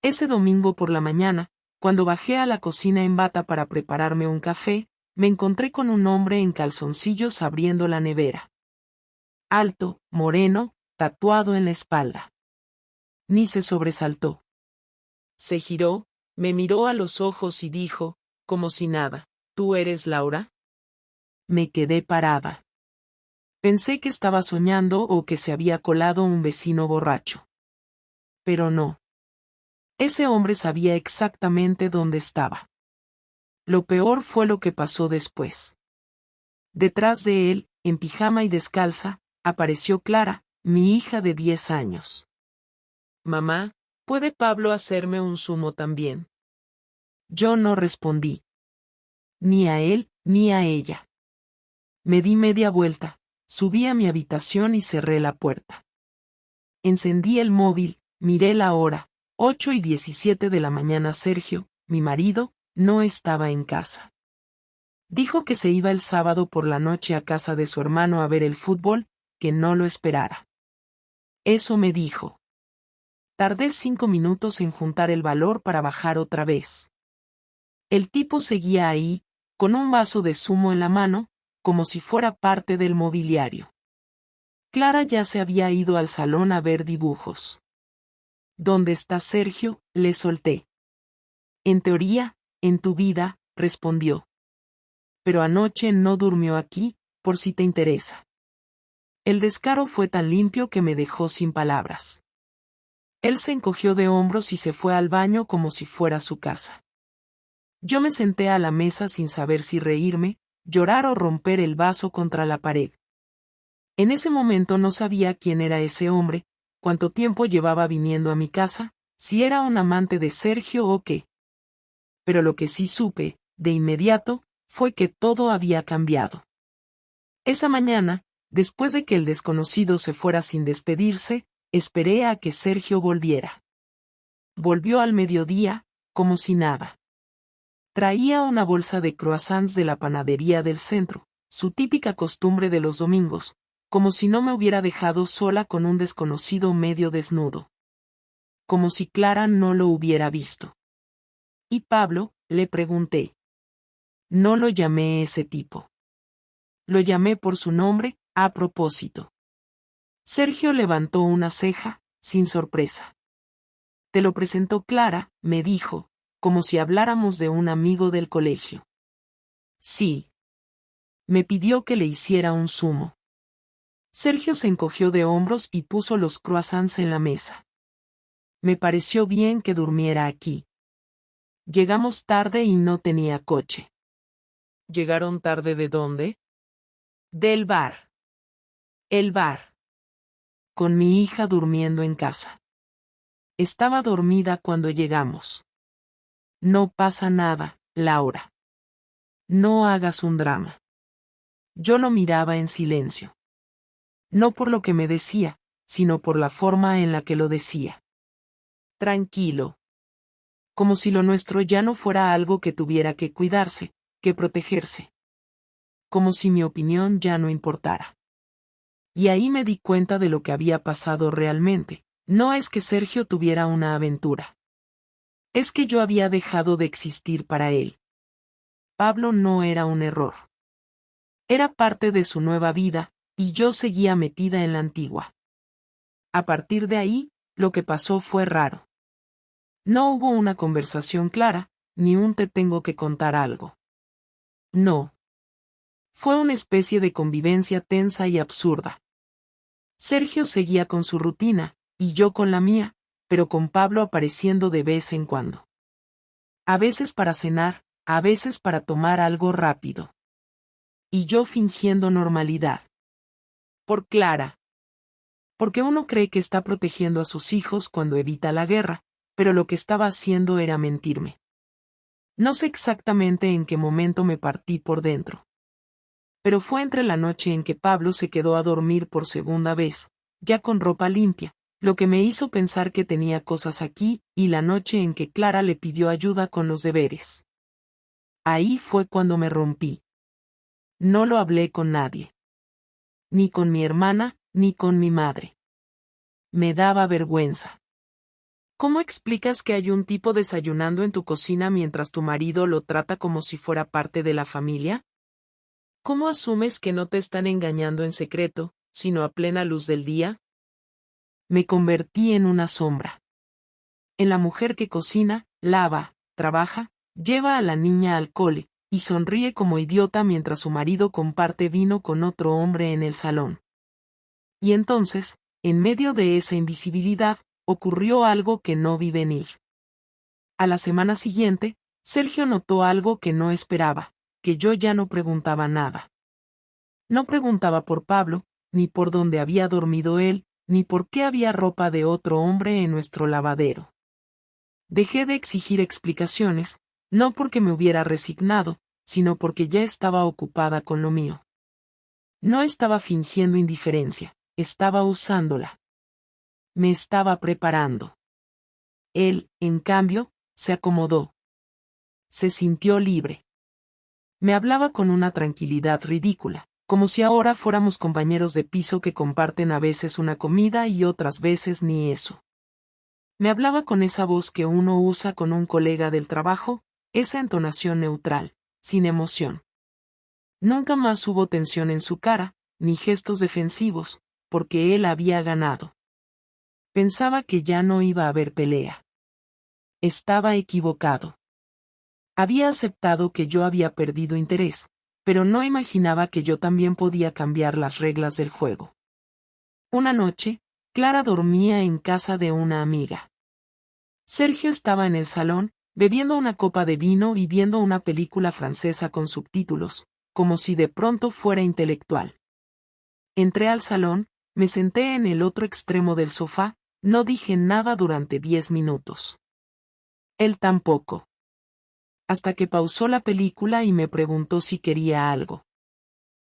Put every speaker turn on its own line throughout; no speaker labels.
Ese domingo por la mañana, cuando bajé a la cocina en bata para prepararme un café, me encontré con un hombre en calzoncillos abriendo la nevera. Alto, moreno, tatuado en la espalda. Ni se sobresaltó. Se giró, me miró a los ojos y dijo, como si nada, ¿tú eres Laura? Me quedé parada. Pensé que estaba soñando o que se había colado un vecino borracho. Pero no. Ese hombre sabía exactamente dónde estaba. Lo peor fue lo que pasó después. Detrás de él, en pijama y descalza, apareció Clara, mi hija de 10 años. Mamá, ¿puede Pablo hacerme un zumo también? Yo no respondí. Ni a él, ni a ella. Me di media vuelta, subí a mi habitación y cerré la puerta. Encendí el móvil, miré la hora, 8:17 de la mañana. Sergio, mi marido, no estaba en casa. Dijo que se iba el sábado por la noche a casa de su hermano a ver el fútbol, que no lo esperara. Eso me dijo. Tardé 5 minutos en juntar el valor para bajar otra vez. El tipo seguía ahí, con un vaso de zumo en la mano, como si fuera parte del mobiliario. Clara ya se había ido al salón a ver dibujos. ¿Dónde está Sergio?, le solté. En teoría, en tu vida, respondió. Pero anoche no durmió aquí, por si te interesa. El descaro fue tan limpio que me dejó sin palabras. Él se encogió de hombros y se fue al baño como si fuera su casa. Yo me senté a la mesa sin saber si reírme, llorar o romper el vaso contra la pared. En ese momento no sabía quién era ese hombre, cuánto tiempo llevaba viniendo a mi casa, si era un amante de Sergio o qué. Pero lo que sí supe, de inmediato, fue que todo había cambiado. Esa mañana, después de que el desconocido se fuera sin despedirse, esperé a que Sergio volviera. Volvió al mediodía, como si nada. Traía una bolsa de croissants de la panadería del centro, su típica costumbre de los domingos, como si no me hubiera dejado sola con un desconocido medio desnudo. Como si Clara no lo hubiera visto. ¿Y Pablo?, le pregunté. No lo llamé ese tipo. Lo llamé por su nombre, a propósito. Sergio levantó una ceja, sin sorpresa. Te lo presentó Clara, me dijo, como si habláramos de un amigo del colegio. Sí. Me pidió que le hiciera un zumo. Sergio se encogió de hombros y puso los croissants en la mesa. Me pareció bien que durmiera aquí. Llegamos tarde y no tenía coche. ¿Llegaron tarde de dónde? Del bar. El bar. Con mi hija durmiendo en casa. Estaba dormida cuando llegamos. No pasa nada, Laura. No hagas un drama. Yo lo miraba en silencio. No por lo que me decía, sino por la forma en la que lo decía. Tranquilo. Como si lo nuestro ya no fuera algo que tuviera que cuidarse, que protegerse. Como si mi opinión ya no importara. Y ahí me di cuenta de lo que había pasado realmente. No es que Sergio tuviera una aventura. Es que yo había dejado de existir para él. Pablo no era un error. Era parte de su nueva vida, y yo seguía metida en la antigua. A partir de ahí, lo que pasó fue raro. No hubo una conversación clara, ni un te tengo que contar algo. No. Fue una especie de convivencia tensa y absurda. Sergio seguía con su rutina, y yo con la mía, pero con Pablo apareciendo de vez en cuando. A veces para cenar, a veces para tomar algo rápido. Y yo fingiendo normalidad. Por Clara. Porque uno cree que está protegiendo a sus hijos cuando evita la guerra, pero lo que estaba haciendo era mentirme. No sé exactamente en qué momento me partí por dentro. Pero fue entre la noche en que Pablo se quedó a dormir por segunda vez, ya con ropa limpia, lo que me hizo pensar que tenía cosas aquí, y la noche en que Clara le pidió ayuda con los deberes. Ahí fue cuando me rompí. No lo hablé con nadie. Ni con mi hermana, ni con mi madre. Me daba vergüenza. ¿Cómo explicas que hay un tipo desayunando en tu cocina mientras tu marido lo trata como si fuera parte de la familia? ¿Cómo asumes que no te están engañando en secreto, sino a plena luz del día? Me convertí en una sombra. En la mujer que cocina, lava, trabaja, lleva a la niña al cole, y sonríe como idiota mientras su marido comparte vino con otro hombre en el salón. Y entonces, en medio de esa invisibilidad, ocurrió algo que no vi venir. A la semana siguiente, Sergio notó algo que no esperaba, que yo ya no preguntaba nada. No preguntaba por Pablo, ni por dónde había dormido él, ni por qué había ropa de otro hombre en nuestro lavadero. Dejé de exigir explicaciones, no porque me hubiera resignado, sino porque ya estaba ocupada con lo mío. No estaba fingiendo indiferencia, estaba usándola. Me estaba preparando. Él, en cambio, se acomodó. Se sintió libre. Me hablaba con una tranquilidad ridícula, como si ahora fuéramos compañeros de piso que comparten a veces una comida y otras veces ni eso. Me hablaba con esa voz que uno usa con un colega del trabajo, esa entonación neutral, sin emoción. Nunca más hubo tensión en su cara, ni gestos defensivos, porque él había ganado. Pensaba que ya no iba a haber pelea. Estaba equivocado. Había aceptado que yo había perdido interés, pero no imaginaba que yo también podía cambiar las reglas del juego. Una noche, Clara dormía en casa de una amiga. Sergio estaba en el salón, bebiendo una copa de vino y viendo una película francesa con subtítulos, como si de pronto fuera intelectual. Entré al salón, me senté en el otro extremo del sofá, no dije nada durante 10 minutos. Él tampoco. Hasta que pausó la película y me preguntó si quería algo.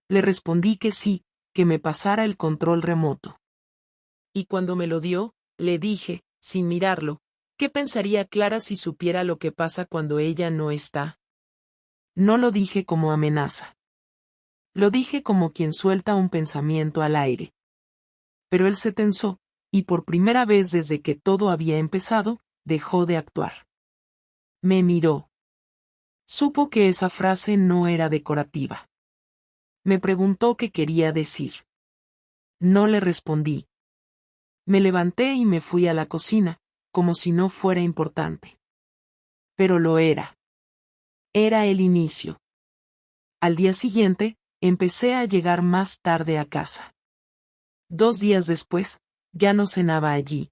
Le respondí que sí, que me pasara el control remoto. Y cuando me lo dio, le dije, sin mirarlo, ¿qué pensaría Clara si supiera lo que pasa cuando ella no está? No lo dije como amenaza. Lo dije como quien suelta un pensamiento al aire. Pero él se tensó, y por primera vez desde que todo había empezado, dejó de actuar. Me miró. Supo que esa frase no era decorativa. Me preguntó qué quería decir. No le respondí. Me levanté y me fui a la cocina, como si no fuera importante. Pero lo era. Era el inicio. Al día siguiente, empecé a llegar más tarde a casa. 2 días después, ya no cenaba allí.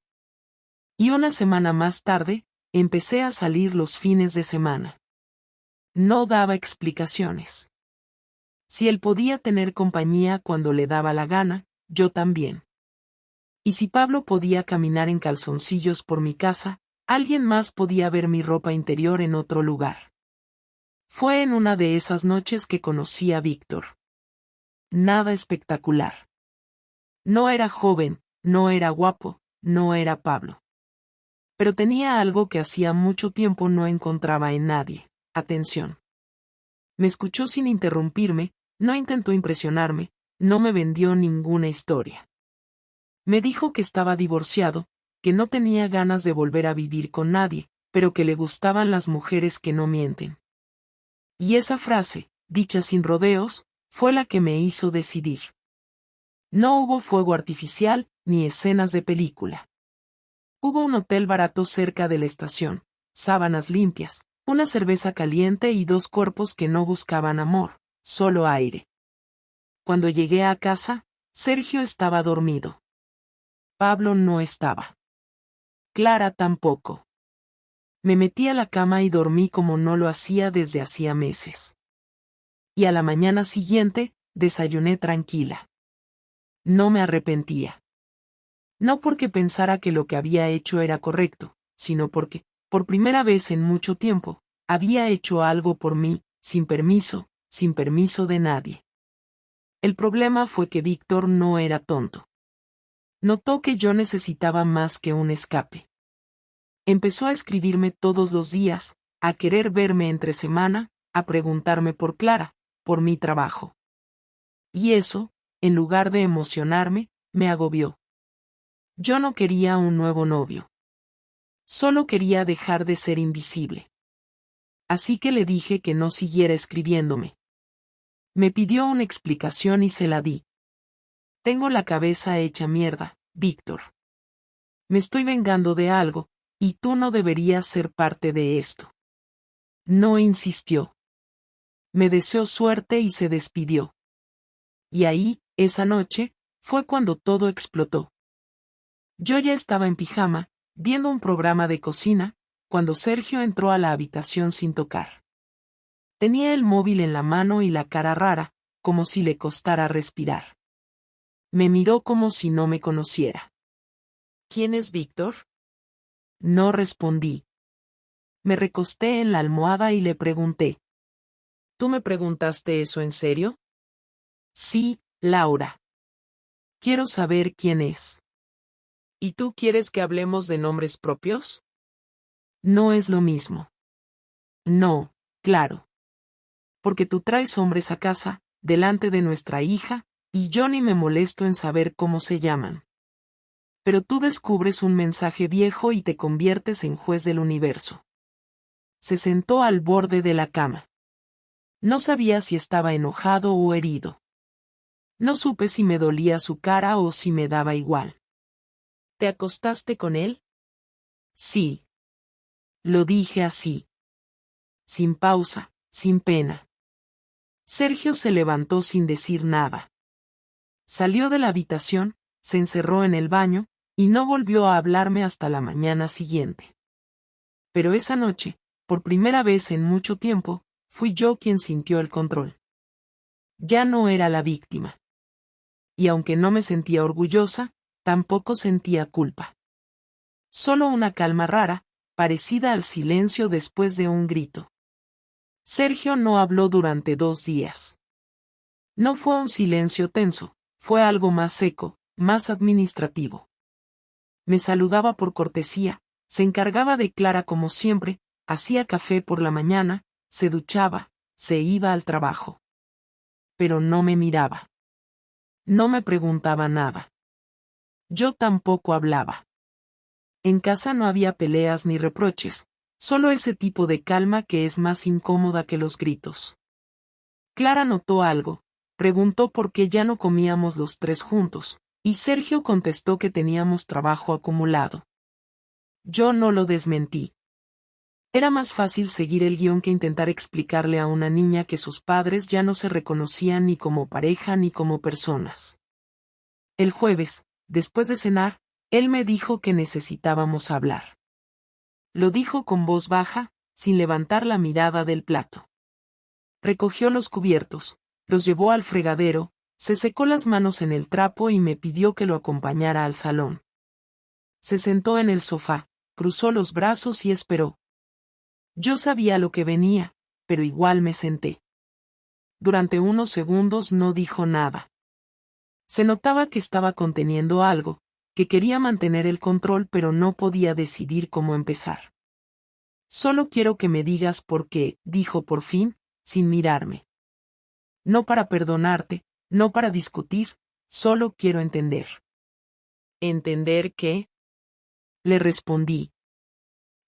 Y una semana más tarde, empecé a salir los fines de semana. No daba explicaciones. Si él podía tener compañía cuando le daba la gana, yo también. Y si Pablo podía caminar en calzoncillos por mi casa, alguien más podía ver mi ropa interior en otro lugar. Fue en una de esas noches que conocí a Víctor. Nada espectacular. No era joven, no era guapo, no era Pablo. Pero tenía algo que hacía mucho tiempo no encontraba en nadie: atención. Me escuchó sin interrumpirme, no intentó impresionarme, no me vendió ninguna historia. Me dijo que estaba divorciado, que no tenía ganas de volver a vivir con nadie, pero que le gustaban las mujeres que no mienten. Y esa frase, dicha sin rodeos, fue la que me hizo decidir. No hubo fuego artificial, ni escenas de película. Hubo un hotel barato cerca de la estación, sábanas limpias, una cerveza caliente y 2 cuerpos que no buscaban amor, solo aire. Cuando llegué a casa, Sergio estaba dormido. Pablo no estaba. Clara tampoco. Me metí a la cama y dormí como no lo hacía desde hacía meses. Y a la mañana siguiente, desayuné tranquila. No me arrepentía. No porque pensara que lo que había hecho era correcto, sino porque, por primera vez en mucho tiempo, había hecho algo por mí, sin permiso de nadie. El problema fue que Víctor no era tonto. Notó que yo necesitaba más que un escape. Empezó a escribirme todos los días, a querer verme entre semana, a preguntarme por Clara, por mi trabajo. Y eso, en lugar de emocionarme, me agobió. Yo no quería un nuevo novio. Solo quería dejar de ser invisible. Así que le dije que no siguiera escribiéndome. Me pidió una explicación y se la di. Tengo la cabeza hecha mierda, Víctor. Me estoy vengando de algo, y tú no deberías ser parte de esto. No insistió. Me deseó suerte y se despidió. Y ahí, esa noche, fue cuando todo explotó. Yo ya estaba en pijama, viendo un programa de cocina, cuando Sergio entró a la habitación sin tocar. Tenía el móvil en la mano y la cara rara, como si le costara respirar. Me miró como si no me conociera. ¿Quién es Víctor? No respondí. Me recosté en la almohada y le pregunté. ¿Tú me preguntaste eso en serio? Sí, Laura. Quiero saber quién es. ¿Y tú quieres que hablemos de nombres propios? No es lo mismo. No, claro. Porque tú traes hombres a casa, delante de nuestra hija, y yo ni me molesto en saber cómo se llaman. Pero tú descubres un mensaje viejo y te conviertes en juez del universo. Se sentó al borde de la cama. No sabía si estaba enojado o herido. No supe si me dolía su cara o si me daba igual. ¿Te acostaste con él? Sí. Lo dije así. Sin pausa, sin pena. Sergio se levantó sin decir nada. Salió de la habitación, se encerró en el baño, y no volvió a hablarme hasta la mañana siguiente. Pero esa noche, por primera vez en mucho tiempo, fui yo quien sintió el control. Ya no era la víctima. Y aunque no me sentía orgullosa, tampoco sentía culpa. Solo una calma rara, parecida al silencio después de un grito. Sergio no habló durante 2 días. No fue un silencio tenso, fue algo más seco, más administrativo. Me saludaba por cortesía, se encargaba de Clara como siempre, hacía café por la mañana, se duchaba, se iba al trabajo. Pero no me miraba. No me preguntaba nada. Yo tampoco hablaba. En casa no había peleas ni reproches, solo ese tipo de calma que es más incómoda que los gritos. Clara notó algo, preguntó por qué ya no comíamos los 3 juntos, y Sergio contestó que teníamos trabajo acumulado. Yo no lo desmentí. Era más fácil seguir el guión que intentar explicarle a una niña que sus padres ya no se reconocían ni como pareja ni como personas. El jueves, después de cenar, él me dijo que necesitábamos hablar. Lo dijo con voz baja, sin levantar la mirada del plato. Recogió los cubiertos, los llevó al fregadero, se secó las manos en el trapo y me pidió que lo acompañara al salón. Se sentó en el sofá, cruzó los brazos y esperó. Yo sabía lo que venía, pero igual me senté. Durante unos segundos no dijo nada. Se notaba que estaba conteniendo algo, que quería mantener el control pero no podía decidir cómo empezar. Solo quiero que me digas por qué, dijo por fin, sin mirarme. No para perdonarte, no para discutir, solo quiero entender. ¿Entender qué? Le respondí.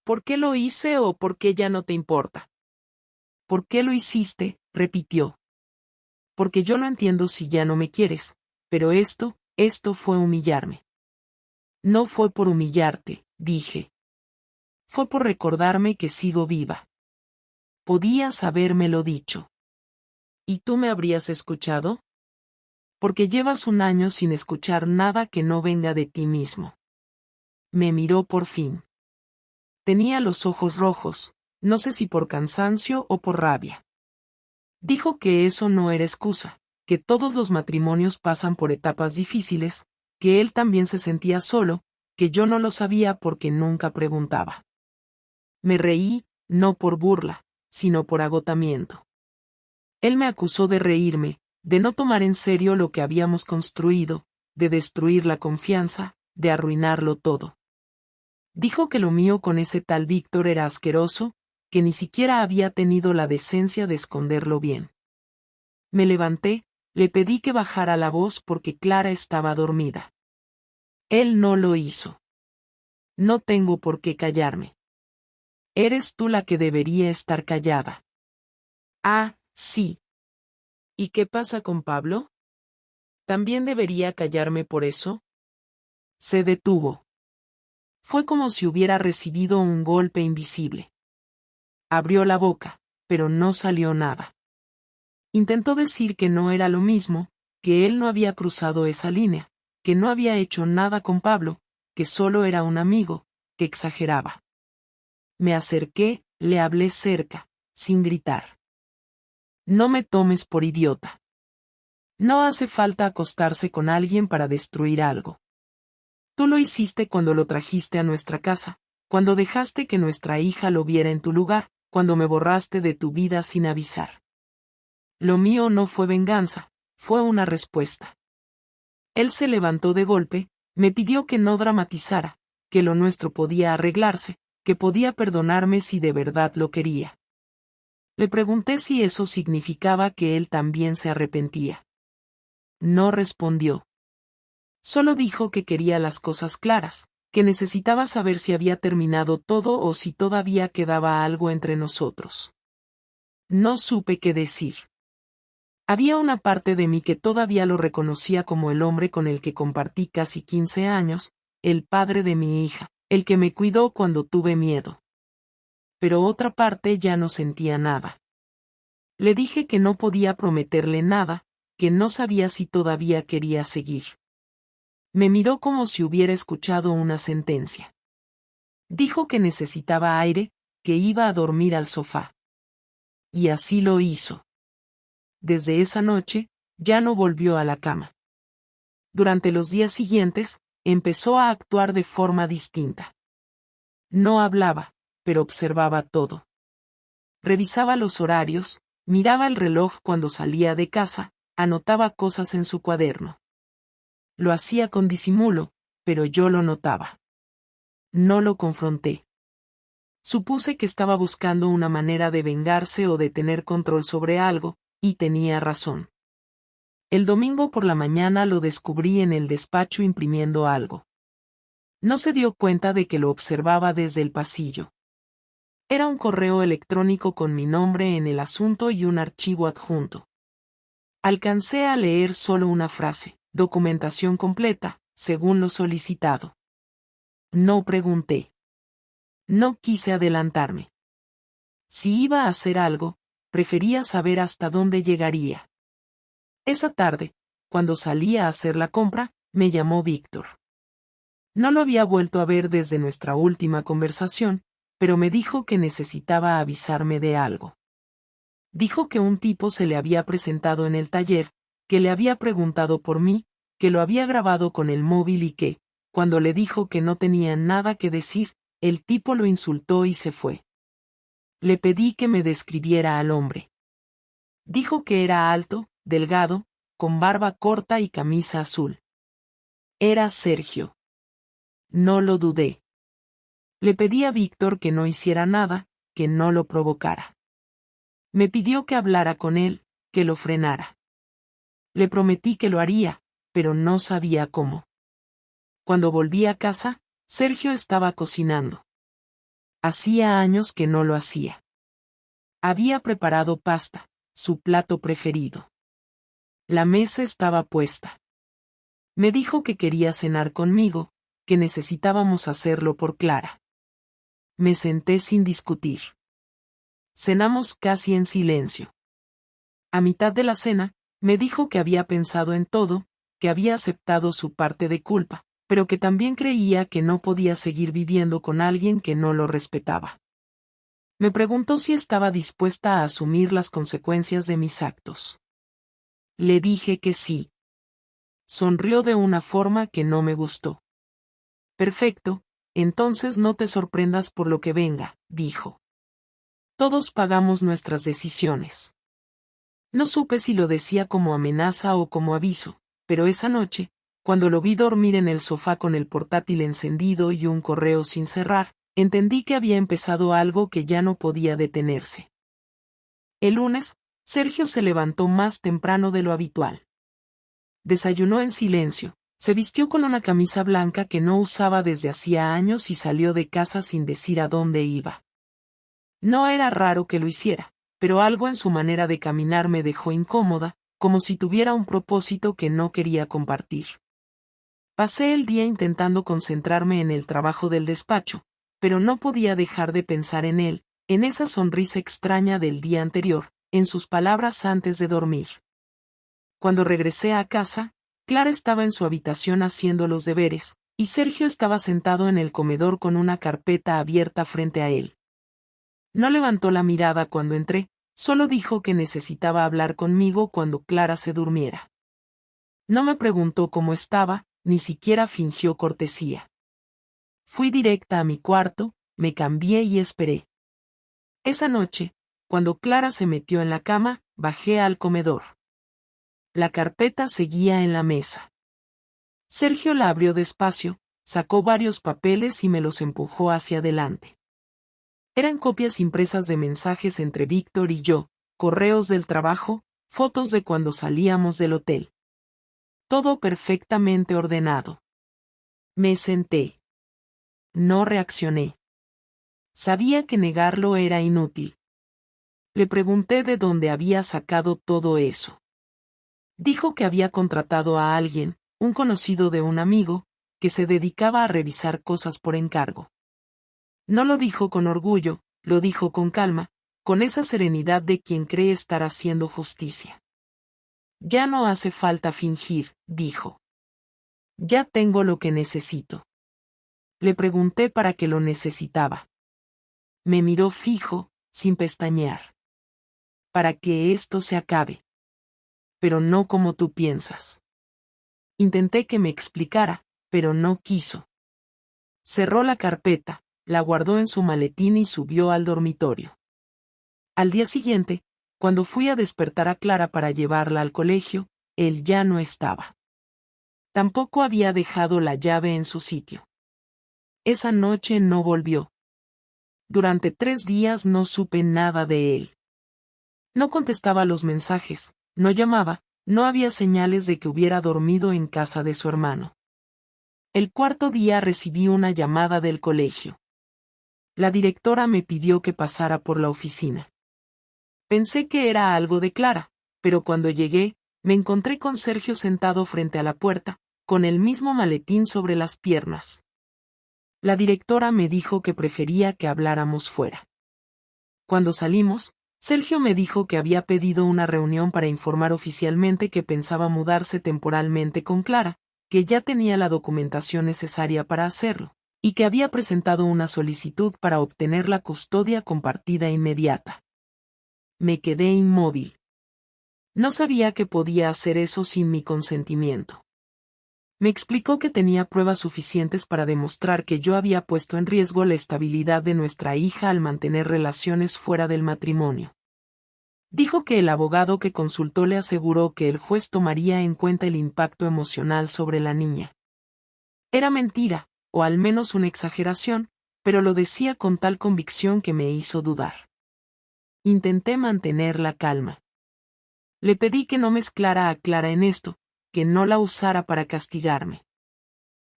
¿Por qué lo hice o por qué ya no te importa? ¿Por qué lo hiciste? Repitió. Porque yo no entiendo si ya no me quieres, pero esto fue humillarme. No fue por humillarte, dije. Fue por recordarme que sigo viva. Podías habérmelo dicho. ¿Y tú me habrías escuchado? Porque llevas 1 año sin escuchar nada que no venga de ti mismo. Me miró por fin. Tenía los ojos rojos, no sé si por cansancio o por rabia. Dijo que eso no era excusa, que todos los matrimonios pasan por etapas difíciles, que él también se sentía solo, que yo no lo sabía porque nunca preguntaba. Me reí, no por burla, sino por agotamiento. Él me acusó de reírme, de no tomar en serio lo que habíamos construido, de destruir la confianza, de arruinarlo todo. Dijo que lo mío con ese tal Víctor era asqueroso, que ni siquiera había tenido la decencia de esconderlo bien. Me levanté, le pedí que bajara la voz porque Clara estaba dormida. Él no lo hizo. No tengo por qué callarme. Eres tú la que debería estar callada. Ah, sí. ¿Y qué pasa con Pablo? ¿También debería callarme por eso? Se detuvo. Fue como si hubiera recibido un golpe invisible. Abrió la boca, pero no salió nada. Intentó decir que no era lo mismo, que él no había cruzado esa línea, que no había hecho nada con Pablo, que solo era un amigo, que exageraba. Me acerqué, le hablé cerca, sin gritar. No me tomes por idiota. No hace falta acostarse con alguien para destruir algo. Tú lo hiciste cuando lo trajiste a nuestra casa, cuando dejaste que nuestra hija lo viera en tu lugar, cuando me borraste de tu vida sin avisar. Lo mío no fue venganza, fue una respuesta. Él se levantó de golpe, me pidió que no dramatizara, que lo nuestro podía arreglarse, que podía perdonarme si de verdad lo quería. Le pregunté si eso significaba que él también se arrepentía. No respondió. Solo dijo que quería las cosas claras, que necesitaba saber si había terminado todo o si todavía quedaba algo entre nosotros. No supe qué decir. Había una parte de mí que todavía lo reconocía como el hombre con el que compartí casi 15 años, el padre de mi hija, el que me cuidó cuando tuve miedo. Pero otra parte ya no sentía nada. Le dije que no podía prometerle nada, que no sabía si todavía quería seguir. Me miró como si hubiera escuchado una sentencia. Dijo que necesitaba aire, que iba a dormir al sofá. Y así lo hizo. Desde esa noche, ya no volvió a la cama. Durante los días siguientes, empezó a actuar de forma distinta. No hablaba, pero observaba todo. Revisaba los horarios, miraba el reloj cuando salía de casa, anotaba cosas en su cuaderno. Lo hacía con disimulo, pero yo lo notaba. No lo confronté. Supuse que estaba buscando una manera de vengarse o de tener control sobre algo, y tenía razón. El domingo por la mañana lo descubrí en el despacho imprimiendo algo. No se dio cuenta de que lo observaba desde el pasillo. Era un correo electrónico con mi nombre en el asunto y un archivo adjunto. Alcancé a leer solo una frase, documentación completa, según lo solicitado. No pregunté. No quise adelantarme. Si iba a hacer algo, prefería saber hasta dónde llegaría. Esa tarde, cuando salí a hacer la compra, me llamó Víctor. No lo había vuelto a ver desde nuestra última conversación, pero me dijo que necesitaba avisarme de algo. Dijo que un tipo se le había presentado en el taller, que le había preguntado por mí, que lo había grabado con el móvil y que, cuando le dijo que no tenía nada que decir, el tipo lo insultó y se fue. Le pedí que me describiera al hombre. Dijo que era alto, delgado, con barba corta y camisa azul. Era Sergio. No lo dudé. Le pedí a Víctor que no hiciera nada, que no lo provocara. Me pidió que hablara con él, que lo frenara. Le prometí que lo haría, pero no sabía cómo. Cuando volví a casa, Sergio estaba cocinando. Hacía años que no lo hacía. Había preparado pasta, su plato preferido. La mesa estaba puesta. Me dijo que quería cenar conmigo, que necesitábamos hacerlo por Clara. Me senté sin discutir. Cenamos casi en silencio. A mitad de la cena, me dijo que había pensado en todo, que había aceptado su parte de culpa, pero que también creía que no podía seguir viviendo con alguien que no lo respetaba. Me preguntó si estaba dispuesta a asumir las consecuencias de mis actos. Le dije que sí. Sonrió de una forma que no me gustó. Perfecto, entonces no te sorprendas por lo que venga, dijo. Todos pagamos nuestras decisiones. No supe si lo decía como amenaza o como aviso, pero esa noche, cuando lo vi dormir en el sofá con el portátil encendido y un correo sin cerrar, entendí que había empezado algo que ya no podía detenerse. El lunes, Sergio se levantó más temprano de lo habitual. Desayunó en silencio, Se vistió con una camisa blanca que no usaba desde hacía años y salió de casa sin decir a dónde iba. No era raro que lo hiciera, pero algo en su manera de caminar me dejó incómoda, como si tuviera un propósito que no quería compartir. Pasé el día intentando concentrarme en el trabajo del despacho, pero no podía dejar de pensar en él, en esa sonrisa extraña del día anterior, en sus palabras antes de dormir. Cuando regresé a casa, Clara estaba en su habitación haciendo los deberes, y Sergio estaba sentado en el comedor con una carpeta abierta frente a él. No levantó la mirada cuando entré, solo dijo que necesitaba hablar conmigo cuando Clara se durmiera. No me preguntó cómo estaba, ni siquiera fingió cortesía. Fui directa a mi cuarto, me cambié y esperé. Esa noche, cuando Clara se metió en la cama, bajé al comedor. La carpeta seguía en la mesa. Sergio la abrió despacio, sacó varios papeles y me los empujó hacia adelante. Eran copias impresas de mensajes entre Víctor y yo, correos del trabajo, fotos de cuando salíamos del hotel. Todo perfectamente ordenado. Me senté. No reaccioné. Sabía que negarlo era inútil. Le pregunté de dónde había sacado todo eso. Dijo que había contratado a alguien, un conocido de un amigo, que se dedicaba a revisar cosas por encargo. No lo dijo con orgullo, lo dijo con calma, con esa serenidad de quien cree estar haciendo justicia. Ya no hace falta fingir, dijo. Ya tengo lo que necesito. Le pregunté para qué lo necesitaba. Me miró fijo, sin pestañear. Para que esto se acabe. Pero no como tú piensas. Intenté que me explicara, pero no quiso. Cerró la carpeta, la guardó en su maletín y subió al dormitorio. Al día siguiente, cuando fui a despertar a Clara para llevarla al colegio, él ya no estaba. Tampoco había dejado la llave en su sitio. Esa noche no volvió. Durante 3 días no supe nada de él. No contestaba los mensajes, no llamaba, no había señales de que hubiera dormido en casa de su hermano. El 4.º día recibí una llamada del colegio. La directora me pidió que pasara por la oficina. Pensé que era algo de Clara, pero cuando llegué, me encontré con Sergio sentado frente a la puerta, con el mismo maletín sobre las piernas. La directora me dijo que prefería que habláramos fuera. Cuando salimos, Sergio me dijo que había pedido una reunión para informar oficialmente que pensaba mudarse temporalmente con Clara, que ya tenía la documentación necesaria para hacerlo, y que había presentado una solicitud para obtener la custodia compartida inmediata. Me quedé inmóvil. No sabía que podía hacer eso sin mi consentimiento. Me explicó que tenía pruebas suficientes para demostrar que yo había puesto en riesgo la estabilidad de nuestra hija al mantener relaciones fuera del matrimonio. Dijo que el abogado que consultó le aseguró que el juez tomaría en cuenta el impacto emocional sobre la niña. Era mentira, o al menos una exageración, pero lo decía con tal convicción que me hizo dudar. Intenté mantener la calma. Le pedí que no mezclara a Clara en esto, que no la usara para castigarme.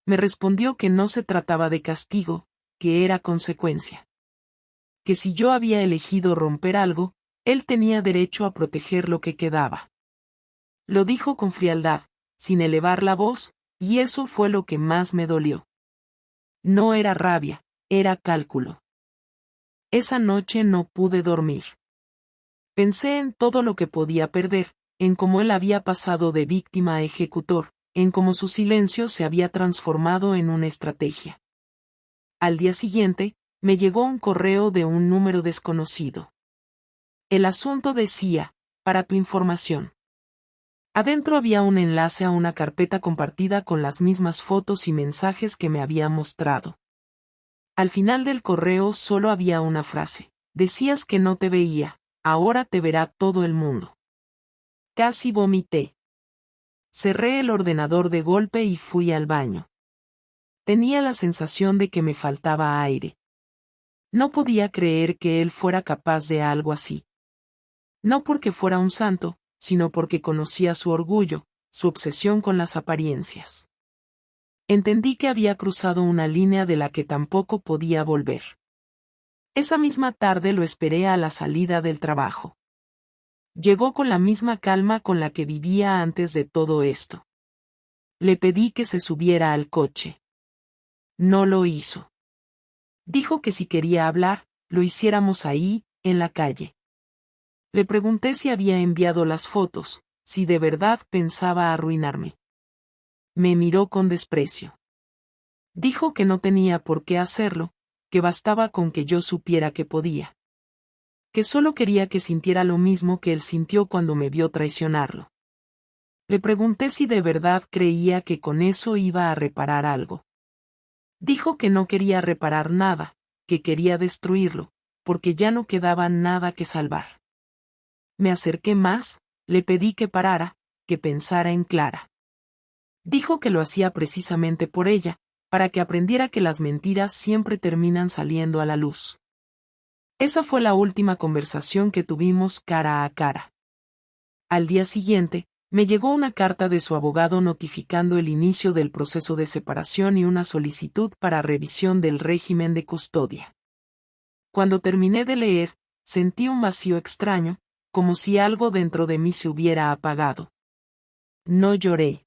Me respondió que no se trataba de castigo, que era consecuencia. Que si yo había elegido romper algo, él tenía derecho a proteger lo que quedaba. Lo dijo con frialdad, sin elevar la voz, y eso fue lo que más me dolió. No era rabia, era cálculo. Esa noche no pude dormir. Pensé en todo lo que podía perder, en cómo él había pasado de víctima a ejecutor, en cómo su silencio se había transformado en una estrategia. Al día siguiente, me llegó un correo de un número desconocido. El asunto decía, para tu información. Adentro había un enlace a una carpeta compartida con las mismas fotos y mensajes que me había mostrado. Al final del correo solo había una frase. Decías que no te veía, ahora te verá todo el mundo. Casi vomité. Cerré el ordenador de golpe y fui al baño. Tenía la sensación de que me faltaba aire. No podía creer que él fuera capaz de algo así. No porque fuera un santo, sino porque conocía su orgullo, su obsesión con las apariencias. Entendí que había cruzado una línea de la que tampoco podía volver. Esa misma tarde lo esperé a la salida del trabajo. Llegó con la misma calma con la que vivía antes de todo esto. Le pedí que se subiera al coche. No lo hizo. Dijo que si quería hablar, lo hiciéramos ahí, en la calle. Le pregunté si había enviado las fotos, si de verdad pensaba arruinarme. Me miró con desprecio. Dijo que no tenía por qué hacerlo, que bastaba con que yo supiera que podía. Que solo quería que sintiera lo mismo que él sintió cuando me vio traicionarlo. Le pregunté si de verdad creía que con eso iba a reparar algo. Dijo que no quería reparar nada, que quería destruirlo, porque ya no quedaba nada que salvar. Me acerqué más, le pedí que parara, que pensara en Clara. Dijo que lo hacía precisamente por ella, para que aprendiera que las mentiras siempre terminan saliendo a la luz. Esa fue la última conversación que tuvimos cara a cara. Al día siguiente, me llegó una carta de su abogado notificando el inicio del proceso de separación y una solicitud para revisión del régimen de custodia. Cuando terminé de leer, sentí un vacío extraño, como si algo dentro de mí se hubiera apagado. No lloré.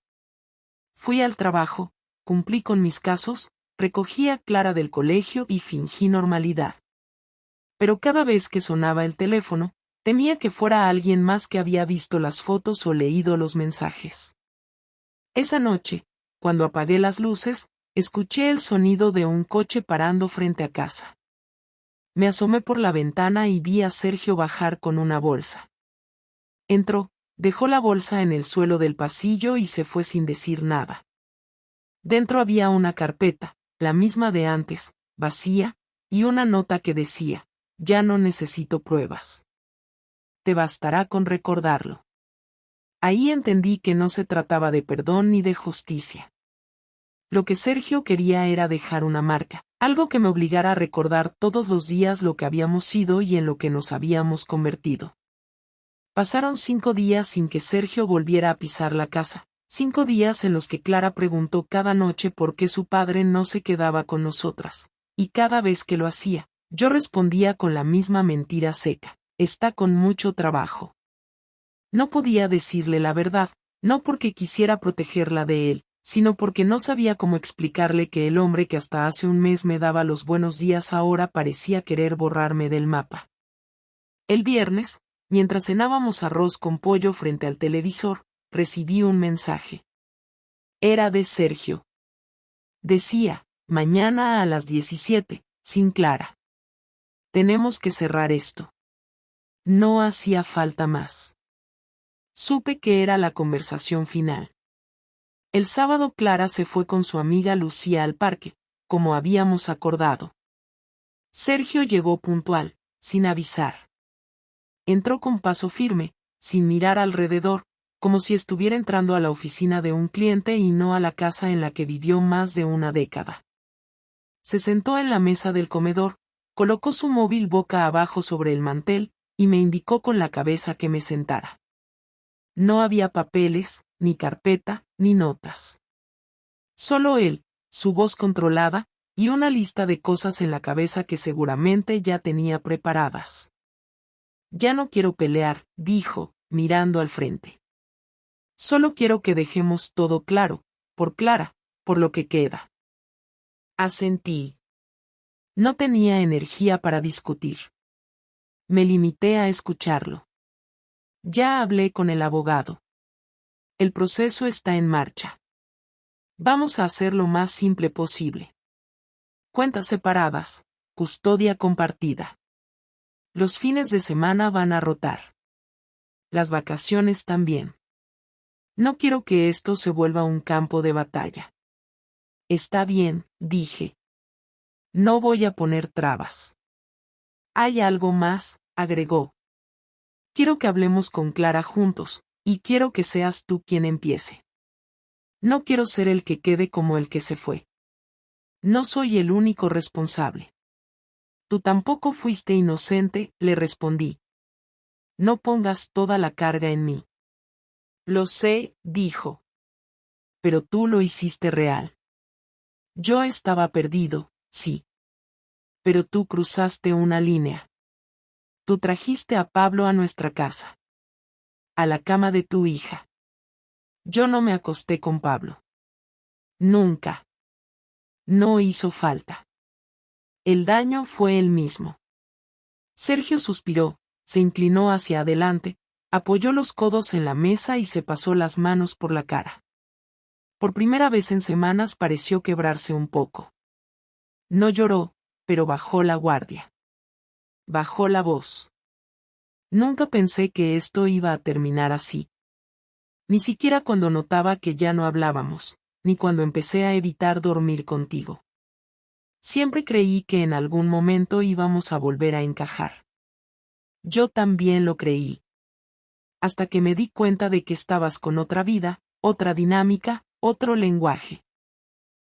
Fui al trabajo, cumplí con mis casos, recogí a Clara del colegio y fingí normalidad. Pero cada vez que sonaba el teléfono, temía que fuera alguien más que había visto las fotos o leído los mensajes. Esa noche, cuando apagué las luces, escuché el sonido de un coche parando frente a casa. Me asomé por la ventana y vi a Sergio bajar con una bolsa. Entró, dejó la bolsa en el suelo del pasillo y se fue sin decir nada. Dentro había una carpeta, la misma de antes, vacía, y una nota que decía: ya no necesito pruebas. Te bastará con recordarlo. Ahí entendí que no se trataba de perdón ni de justicia. Lo que Sergio quería era dejar una marca, algo que me obligara a recordar todos los días lo que habíamos sido y en lo que nos habíamos convertido. Pasaron 5 días sin que Sergio volviera a pisar la casa, 5 días en los que Clara preguntó cada noche por qué su padre no se quedaba con nosotras, y cada vez que lo hacía, yo respondía con la misma mentira seca: está con mucho trabajo. No podía decirle la verdad, no porque quisiera protegerla de él, sino porque no sabía cómo explicarle que el hombre que hasta hace un mes me daba los buenos días ahora parecía querer borrarme del mapa. El viernes, mientras cenábamos arroz con pollo frente al televisor, recibí un mensaje. Era de Sergio. Decía: mañana a las 17, sin Clara. Tenemos que cerrar esto. No hacía falta más. Supe que era la conversación final. El sábado Clara se fue con su amiga Lucía al parque, como habíamos acordado. Sergio llegó puntual, sin avisar. Entró con paso firme, sin mirar alrededor, como si estuviera entrando a la oficina de un cliente y no a la casa en la que vivió más de una década. Se sentó en la mesa del comedor, colocó su móvil boca abajo sobre el mantel, y me indicó con la cabeza que me sentara. No había papeles, ni carpeta, ni notas. Solo él, su voz controlada, y una lista de cosas en la cabeza que seguramente ya tenía preparadas. Ya no quiero pelear, dijo, mirando al frente. Solo quiero que dejemos todo claro, por Clara, por lo que queda. Asentí. No tenía energía para discutir. Me limité a escucharlo. Ya hablé con el abogado. El proceso está en marcha. Vamos a hacer lo más simple posible. Cuentas separadas, custodia compartida. Los fines de semana van a rotar. Las vacaciones también. No quiero que esto se vuelva un campo de batalla. Está bien, dije. No voy a poner trabas. Hay algo más, agregó. Quiero que hablemos con Clara juntos, y quiero que seas tú quien empiece. No quiero ser el que quede como el que se fue. No soy el único responsable. Tú tampoco fuiste inocente, le respondí. No pongas toda la carga en mí. Lo sé, dijo. Pero tú lo hiciste real. Yo estaba perdido, sí. Pero tú cruzaste una línea. Tú trajiste a Pablo a nuestra casa. A la cama de tu hija. Yo no me acosté con Pablo. Nunca. No hizo falta. El daño fue el mismo. Sergio suspiró, se inclinó hacia adelante, apoyó los codos en la mesa y se pasó las manos por la cara. Por primera vez en semanas pareció quebrarse un poco. No lloró, pero bajó la guardia. Bajó la voz. Nunca pensé que esto iba a terminar así. Ni siquiera cuando notaba que ya no hablábamos, ni cuando empecé a evitar dormir contigo. Siempre creí que en algún momento íbamos a volver a encajar. Yo también lo creí. Hasta que me di cuenta de que estabas con otra vida, otra dinámica, otro lenguaje.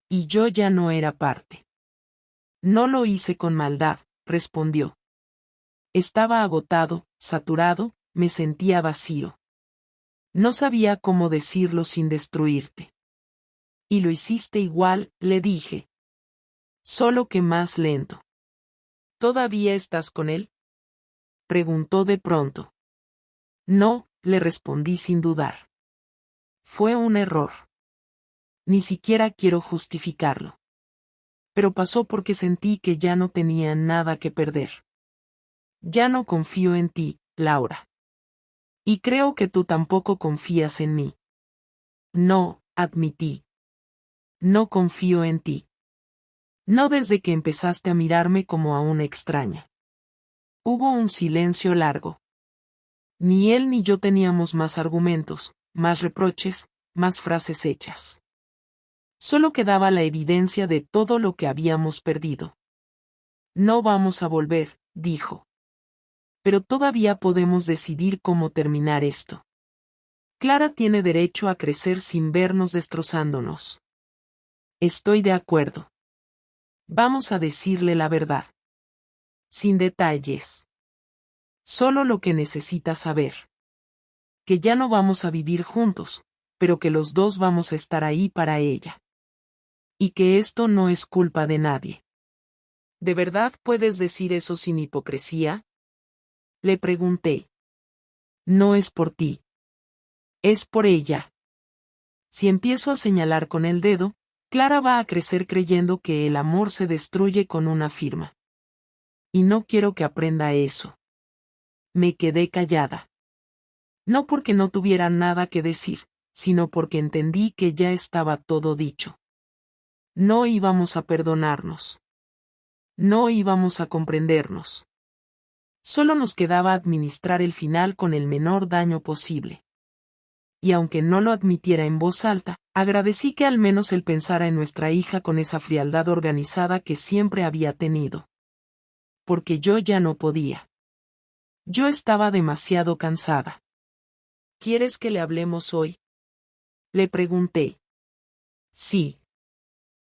Y yo ya no era parte. No lo hice con maldad, respondió. Estaba agotado, saturado, me sentía vacío. No sabía cómo decirlo sin destruirte. Y lo hiciste igual, le dije. Solo que más lento. ¿Todavía estás con él? Preguntó de pronto. No, le respondí sin dudar. Fue un error. Ni siquiera quiero justificarlo. Pero pasó porque sentí que ya no tenía nada que perder. Ya no confío en ti, Laura. Y creo que tú tampoco confías en mí. No, admití. No confío en ti. No desde que empezaste a mirarme como a una extraña. Hubo un silencio largo. Ni él ni yo teníamos más argumentos, más reproches, más frases hechas. Solo quedaba la evidencia de todo lo que habíamos perdido. No vamos a volver, dijo. Pero todavía podemos decidir cómo terminar esto. Clara tiene derecho a crecer sin vernos destrozándonos. Estoy de acuerdo. Vamos a decirle la verdad. Sin detalles. Solo lo que necesita saber. Que ya no vamos a vivir juntos, pero que los dos vamos a estar ahí para ella. Y que esto no es culpa de nadie. ¿De verdad puedes decir eso sin hipocresía? Le pregunté. No es por ti. Es por ella. Si empiezo a señalar con el dedo, Clara va a crecer creyendo que el amor se destruye con una firma. Y no quiero que aprenda eso. Me quedé callada. No porque no tuviera nada que decir, sino porque entendí que ya estaba todo dicho. No íbamos a perdonarnos. No íbamos a comprendernos. Solo nos quedaba administrar el final con el menor daño posible. Y aunque no lo admitiera en voz alta, agradecí que al menos él pensara en nuestra hija con esa frialdad organizada que siempre había tenido. Porque yo ya no podía. Yo estaba demasiado cansada. ¿Quieres que le hablemos hoy? Le pregunté. Sí.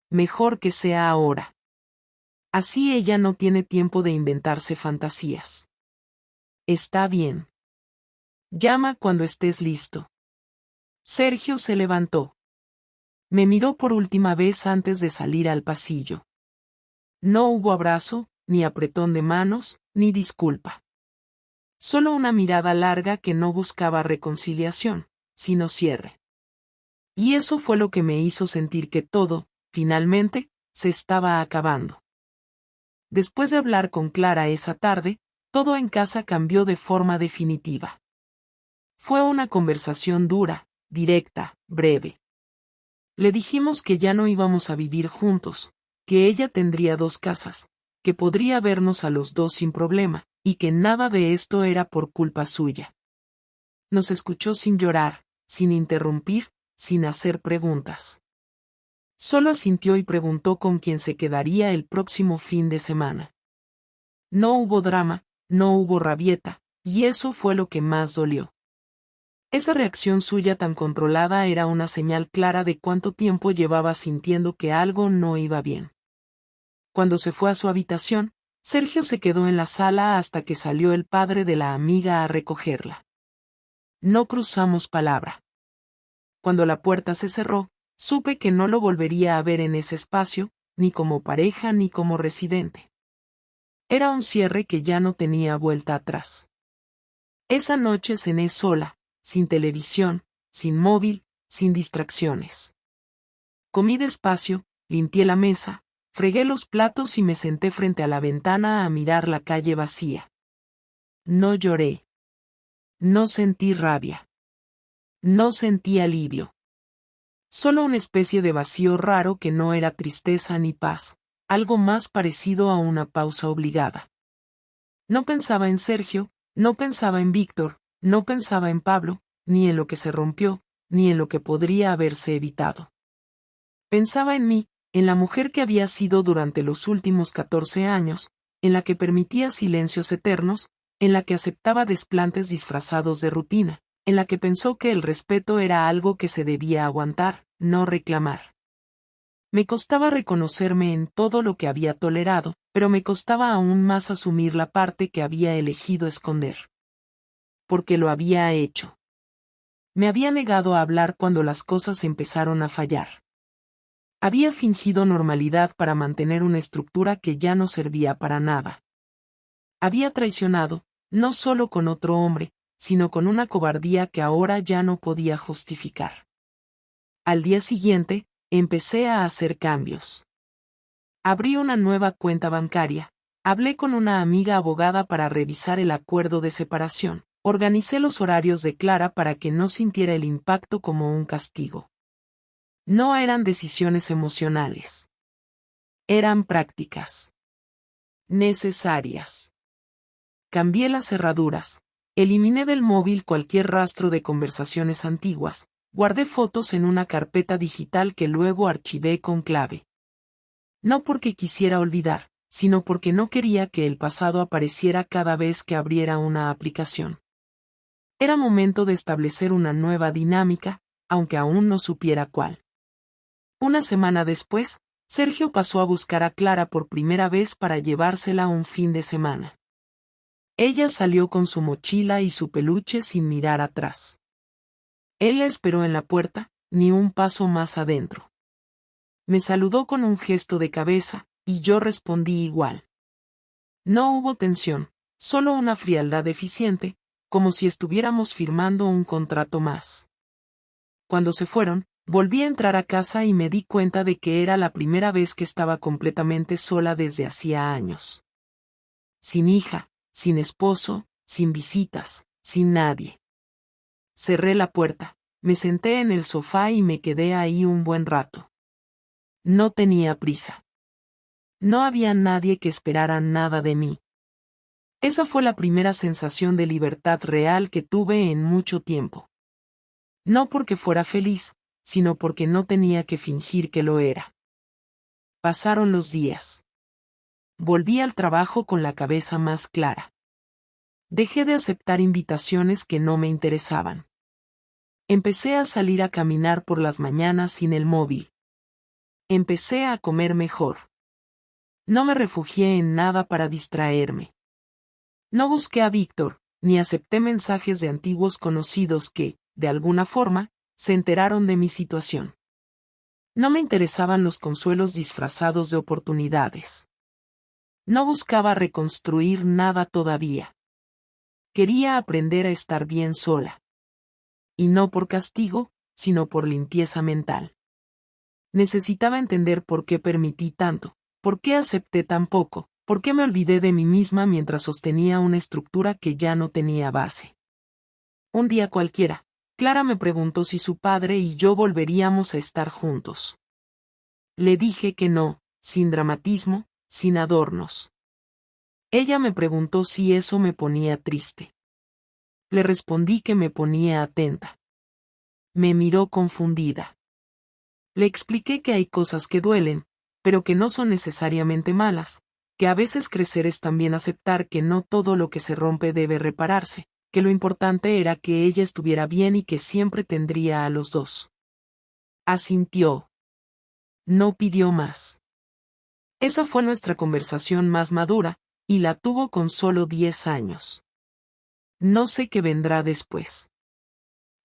Mejor que sea ahora. Así ella no tiene tiempo de inventarse fantasías. Está bien. Llama cuando estés listo. Sergio se levantó. Me miró por última vez antes de salir al pasillo. No hubo abrazo, ni apretón de manos, ni disculpa. Solo una mirada larga que no buscaba reconciliación, sino cierre. Y eso fue lo que me hizo sentir que todo, finalmente, se estaba acabando. Después de hablar con Clara esa tarde, todo en casa cambió de forma definitiva. Fue una conversación dura, directa, breve. Le dijimos que ya no íbamos a vivir juntos, que ella tendría 2 casas, que podría vernos a los dos sin problema, y que nada de esto era por culpa suya. Nos escuchó sin llorar, sin interrumpir, sin hacer preguntas. Solo asintió y preguntó con quién se quedaría el próximo fin de semana. No hubo drama, no hubo rabieta, y eso fue lo que más dolió. Esa reacción suya tan controlada era una señal clara de cuánto tiempo llevaba sintiendo que algo no iba bien. Cuando se fue a su habitación, Sergio se quedó en la sala hasta que salió el padre de la amiga a recogerla. No cruzamos palabra. Cuando la puerta se cerró, Supe que no lo volvería a ver en ese espacio, ni como pareja ni como residente. Era un cierre que ya no tenía vuelta atrás. Esa noche cené sola, sin televisión, sin móvil, sin distracciones. Comí despacio, limpié la mesa, fregué los platos y me senté frente a la ventana a mirar la calle vacía. No lloré. No sentí rabia. No sentí alivio. Solo una especie de vacío raro que no era tristeza ni paz, algo más parecido a una pausa obligada. No pensaba en Sergio, no pensaba en Víctor, no pensaba en Pablo, ni en lo que se rompió, ni en lo que podría haberse evitado. Pensaba en mí, en la mujer que había sido durante los últimos 14 años, en la que permitía silencios eternos, en la que aceptaba desplantes disfrazados de rutina, en la que pensó que el respeto era algo que se debía aguantar, no reclamar. Me costaba reconocerme en todo lo que había tolerado, pero me costaba aún más asumir la parte que había elegido esconder. Porque lo había hecho. Me había negado a hablar cuando las cosas empezaron a fallar. Había fingido normalidad para mantener una estructura que ya no servía para nada. Había traicionado, no solo con otro hombre, sino con una cobardía que ahora ya no podía justificar. Al día siguiente, empecé a hacer cambios. Abrí una nueva cuenta bancaria, hablé con una amiga abogada para revisar el acuerdo de separación, organicé los horarios de Clara para que no sintiera el impacto como un castigo. No eran decisiones emocionales. Eran prácticas. Necesarias. Cambié las cerraduras, eliminé del móvil cualquier rastro de conversaciones antiguas, guardé fotos en una carpeta digital que luego archivé con clave. No porque quisiera olvidar, sino porque no quería que el pasado apareciera cada vez que abriera una aplicación. Era momento de establecer una nueva dinámica, aunque aún no supiera cuál. Una semana después, Sergio pasó a buscar a Clara por primera vez para llevársela un fin de semana. Ella salió con su mochila y su peluche sin mirar atrás. Él la esperó en la puerta, ni un paso más adentro. Me saludó con un gesto de cabeza, y yo respondí igual. No hubo tensión, solo una frialdad eficiente, como si estuviéramos firmando un contrato más. Cuando se fueron, volví a entrar a casa y me di cuenta de que era la primera vez que estaba completamente sola desde hacía años. Sin hija, sin esposo, sin visitas, sin nadie. Cerré la puerta, me senté en el sofá y me quedé ahí un buen rato. No tenía prisa. No había nadie que esperara nada de mí. Esa fue la primera sensación de libertad real que tuve en mucho tiempo. No porque fuera feliz, sino porque no tenía que fingir que lo era. Pasaron los días. Volví al trabajo con la cabeza más clara. Dejé de aceptar invitaciones que no me interesaban. Empecé a salir a caminar por las mañanas sin el móvil. Empecé a comer mejor. No me refugié en nada para distraerme. No busqué a Víctor, ni acepté mensajes de antiguos conocidos que, de alguna forma, se enteraron de mi situación. No me interesaban los consuelos disfrazados de oportunidades. No buscaba reconstruir nada todavía. Quería aprender a estar bien sola. Y no por castigo, sino por limpieza mental. Necesitaba entender por qué permití tanto, por qué acepté tan poco, por qué me olvidé de mí misma mientras sostenía una estructura que ya no tenía base. Un día cualquiera, Clara me preguntó si su padre y yo volveríamos a estar juntos. Le dije que no, sin dramatismo, sin adornos. Ella me preguntó si eso me ponía triste. Le respondí que me ponía atenta. Me miró confundida. Le expliqué que hay cosas que duelen, pero que no son necesariamente malas, que a veces crecer es también aceptar que no todo lo que se rompe debe repararse, que lo importante era que ella estuviera bien y que siempre tendría a los dos. Asintió. No pidió más. Esa fue nuestra conversación más madura, y la tuvo con solo 10 años. No sé qué vendrá después.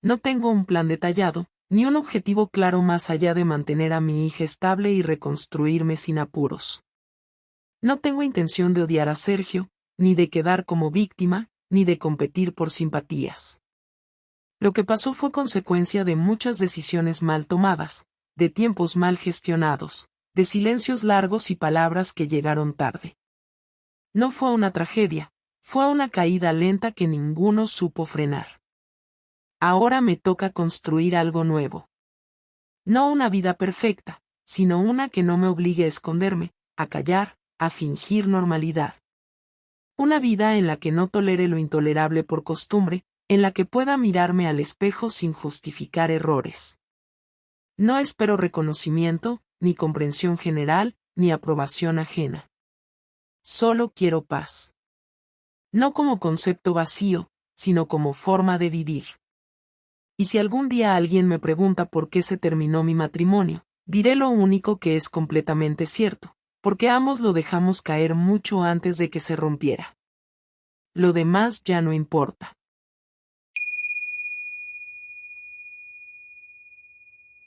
No tengo un plan detallado, ni un objetivo claro más allá de mantener a mi hija estable y reconstruirme sin apuros. No tengo intención de odiar a Sergio, ni de quedar como víctima, ni de competir por simpatías. Lo que pasó fue consecuencia de muchas decisiones mal tomadas, de tiempos mal gestionados, de silencios largos y palabras que llegaron tarde. No fue una tragedia, fue una caída lenta que ninguno supo frenar. Ahora me toca construir algo nuevo. No una vida perfecta, sino una que no me obligue a esconderme, a callar, a fingir normalidad. Una vida en la que no tolere lo intolerable por costumbre, en la que pueda mirarme al espejo sin justificar errores. No espero reconocimiento, ni comprensión general, ni aprobación ajena. Solo quiero paz. No como concepto vacío, sino como forma de vivir. Y si algún día alguien me pregunta por qué se terminó mi matrimonio, diré lo único que es completamente cierto, porque ambos lo dejamos caer mucho antes de que se rompiera. Lo demás ya no importa.